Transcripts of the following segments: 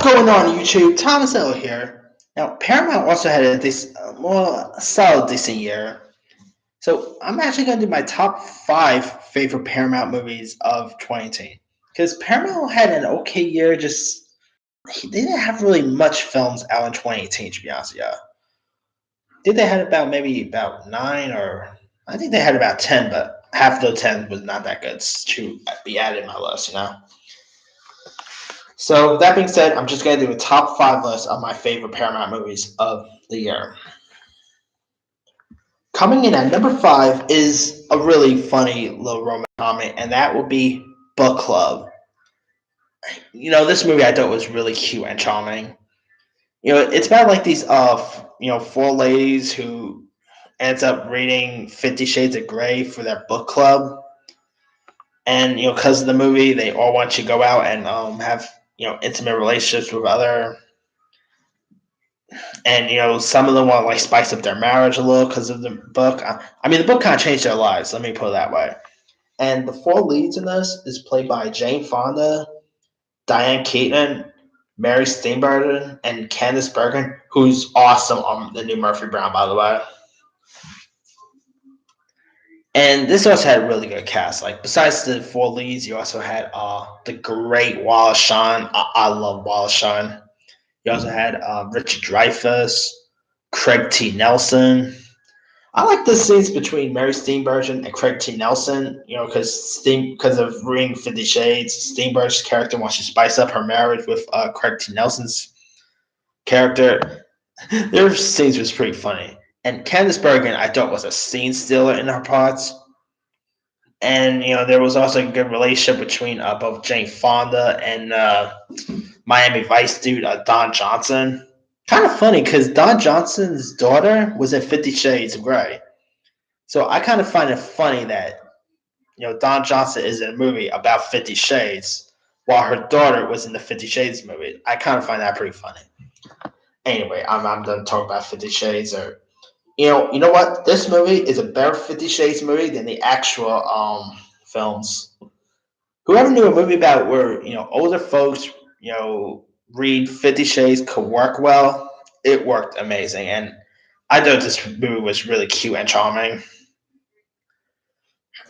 going on YouTube? Thomas L here. Now, Paramount also had a solid, decent year. So I'm actually going to do my top five favorite Paramount movies of 2018. Because Paramount had an okay year, they didn't have really much films out in 2018, to be honest with you. Did they had about nine, or I think they had about 10, but half of those 10 was not that good to be added in my list. So that being said, I'm just gonna do a top five list of my favorite Paramount movies of the year. Coming in at number five is a really funny little romantic comedy, and that would be Book Club. This movie I thought was really cute and charming. It's about like these four ladies who ends up reading 50 Shades of Grey for their book club. And because of the movie, they all want to go out and have intimate relationships with other. And some of them want to like spice up their marriage a little because of the book. I mean, the book kind of changed their lives. Let me put it that way. And the four leads in this is played by Jane Fonda, Diane Keaton, Mary Steenburgen, and Candice Bergen, who's awesome on the new Murphy Brown, by the way. And this also had a really good cast. Like besides the four leads, you also had the great Wallace Shawn. I love Wallace Shawn. You also had Richard Dreyfuss, Craig T. Nelson. I like the scenes between Mary Steenburgen and Craig T. Nelson. Because of reading 50 Shades, Steenburgen's character wants to spice up her marriage with Craig T. Nelson's character. Their scenes was pretty funny. And Candice Bergen, I thought, was a scene stealer in her parts. And there was also a good relationship between both Jane Fonda and Miami Vice dude Don Johnson. Kind of funny because Don Johnson's daughter was in 50 Shades of Grey. So I kind of find it funny that Don Johnson is in a movie about 50 Shades while her daughter was in the 50 Shades movie. I kind of find that pretty funny. Anyway, I'm done talking about 50 Shades. Or you know what? This movie is a better 50 Shades movie than the actual films. Whoever knew a movie about where older folks read 50 Shades could work well? It worked amazing, and I thought this movie was really cute and charming.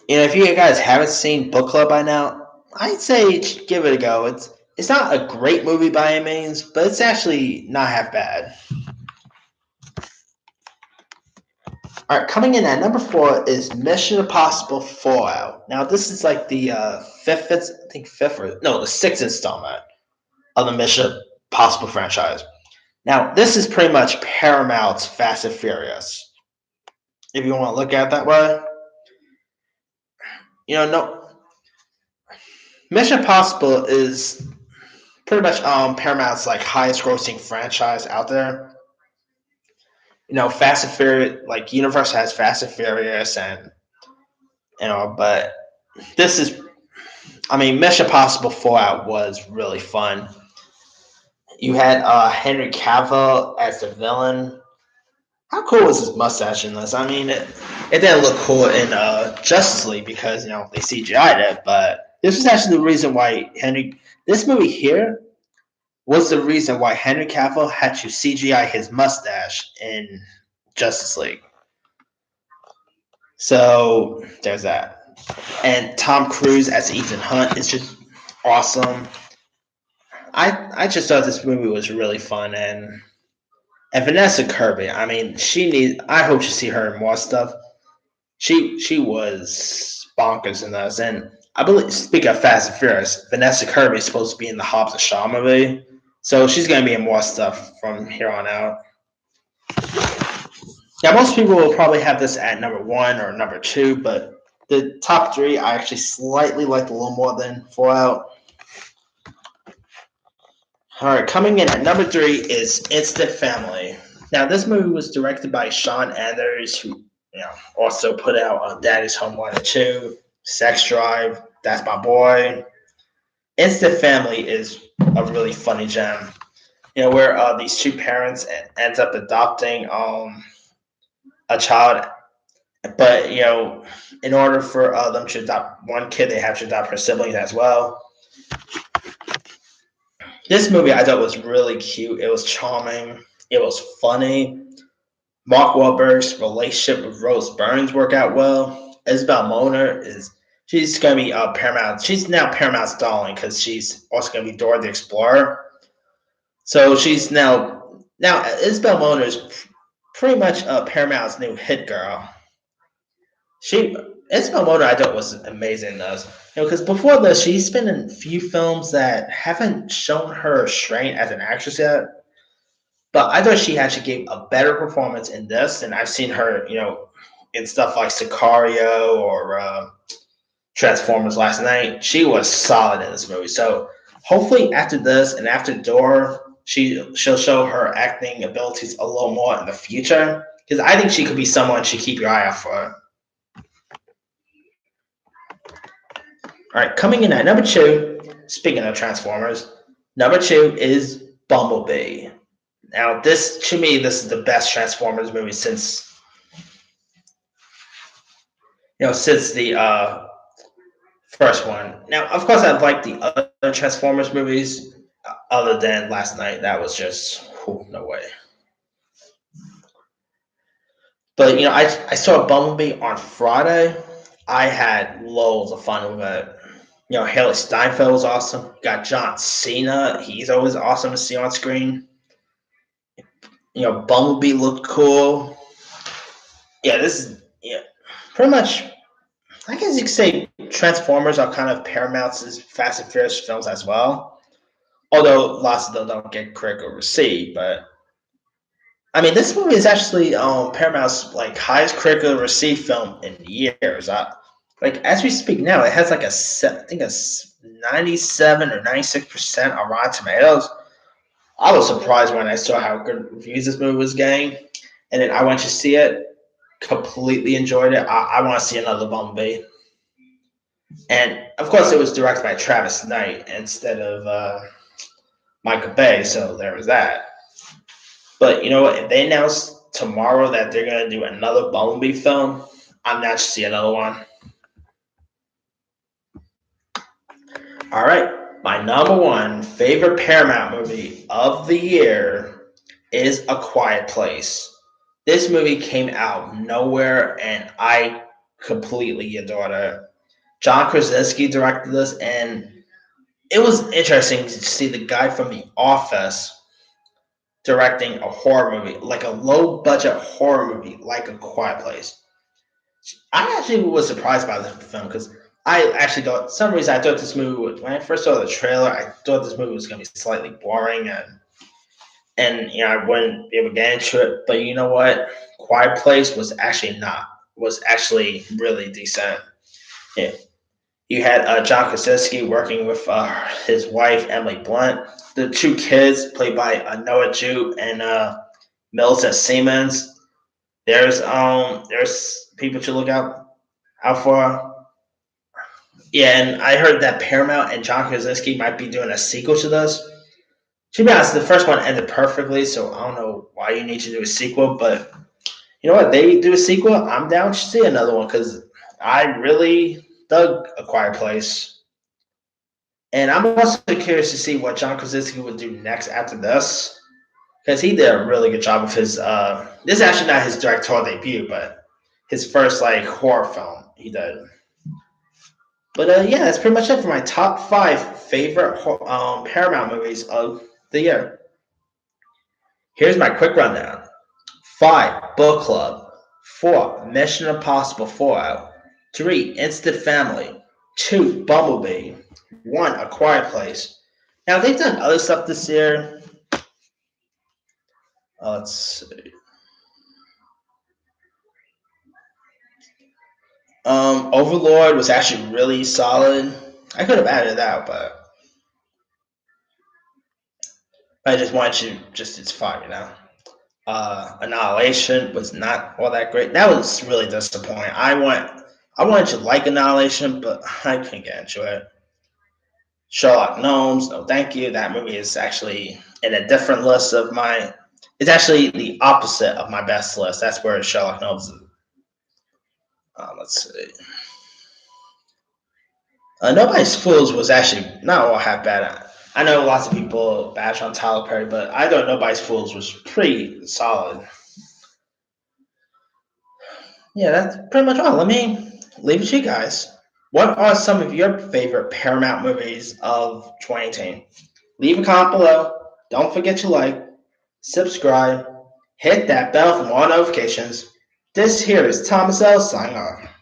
If you guys haven't seen Book Club by now, I'd say give it a go. It's not a great movie by any means, but it's actually not half bad. All right, coming in at number four is Mission Impossible Fallout. Now, this is like the the sixth installment of the Mission Impossible franchise. Now, this is pretty much Paramount's Fast and Furious, if you want to look at it that way. No, Mission Impossible is pretty much Paramount's like highest grossing franchise out there. Fast and Furious, like Universal has Fast and Furious, and but this is, Mission Impossible Fallout was really fun. You had Henry Cavill as the villain. How cool was his mustache in this? It didn't look cool in Justice League because they CGI'd it, but this was actually the reason why this movie here was the reason why Henry Cavill had to CGI his mustache in Justice League. So there's that. And Tom Cruise as Ethan Hunt is just awesome. I just thought this movie was really fun, and Vanessa Kirby, I hope to see her in more stuff. She was bonkers in this, and I believe, speaking of Fast and Furious, Vanessa Kirby is supposed to be in the Hobbs and Shaw movie, so she's going to be in more stuff from here on out. Now, most people will probably have this at number one or number two, but the top three I actually slightly liked a little more than Fallout. All right, coming in at number three is Instant Family. Now, this movie was directed by Sean Anders, who also put out Daddy's Home 1 and 2, Sex Drive, That's My Boy. Instant Family is a really funny gem. Where these two parents ends up adopting a child, but in order for them to adopt one kid, they have to adopt her siblings as well. This movie I thought was really cute. It was charming. It was funny. Mark Wahlberg's relationship with Rose Byrne work out well. Isabel Moner is she's gonna be Paramount. She's now Paramount's darling because she's also gonna be Dora the Explorer. So she's now Isabel Moner is pretty much Paramount's new hit girl. She Isabel Moner I thought was amazing in those. Because before this, she's been in a few films that haven't shown her strength as an actress yet. But I thought she actually gave a better performance in this, and I've seen her, in stuff like Sicario or Transformers last night. She was solid in this movie. So hopefully after this and after Door, she'll show her acting abilities a little more in the future. Because I think she could be someone to keep your eye out for. All right, coming in at number two. Speaking of Transformers, number two is Bumblebee. Now, this to me, this is the best Transformers movie since the first one. Now, of course, I like the other Transformers movies, other than last night. That was just no way. But I saw Bumblebee on Friday. I had loads of fun with it. Haley Steinfeld was awesome. You got John Cena. He's always awesome to see on screen. Bumblebee looked cool. Yeah, this is pretty much. I guess you could say Transformers are kind of Paramount's Fast and Furious films as well. Although lots of them don't get critical received, but I mean, this movie is actually Paramount's highest critical received film in years. As we speak now, it has I think a 97 or 96% on Rotten Tomatoes. I was surprised when I saw how good reviews this movie was getting, and then I went to see it. Completely enjoyed it. I want to see another Bumblebee. And of course, it was directed by Travis Knight instead of Michael Bay, so there was that. But you know what? If they announce tomorrow that they're going to do another Bumblebee film, I'm not to see another one. All right. My number one favorite Paramount movie of the year is A Quiet Place. This movie came out of nowhere, and I completely adored it. John Krasinski directed this, and it was interesting to see the guy from The Office directing a horror movie, like a low budget horror movie, like A Quiet Place. I actually was surprised by the film because I actually thought, some reason, I thought this movie, when I first saw the trailer, I thought this movie was going to be slightly boring and I wouldn't be able to get into it. But you know what? Quiet Place was actually not, was actually really decent. Yeah. You had John Krasinski working with his wife, Emily Blunt. The two kids, played by Noah Jupe and Millicent Simmons. There's people to look out for. Yeah, and I heard that Paramount and John Krasinski might be doing a sequel to this. To be honest, the first one ended perfectly, so I don't know why you need to do a sequel. But you know what? They do a sequel. I'm down to see another one because I really dug A Quiet Place. And I'm also curious to see what John Krasinski would do next after this, because he did a really good job of his. This is actually not his directorial debut, but his first horror film he did. But yeah, that's pretty much it for my top five favorite Paramount movies of the year. Here's my quick rundown: 5. Book Club. 4. Mission Impossible Fallout. 3. Instant Family. 2. Bumblebee. 1. A Quiet Place. Now they've done other stuff this year. Let's see. Overlord was actually really solid. I could have added that, but I just wanted to it's fine. Annihilation was not all that great. That was really disappointing. I wanted to like Annihilation, but I couldn't get into it. Sherlock Gnomes, no thank you. That movie is actually in a different list of mine. It's actually the opposite of my best list. That's where Sherlock Gnomes is. Let's see. Nobody's Fools was actually not all half bad. I know lots of people bash on Tyler Perry, but I Don't Nobody's Fools was pretty solid. Yeah, that's pretty much all. Let me leave it to you guys. What are some of your favorite Paramount movies of 2018? Leave a comment below. Don't forget to like, subscribe, hit that bell for more notifications. This here is Thomas L. signing off.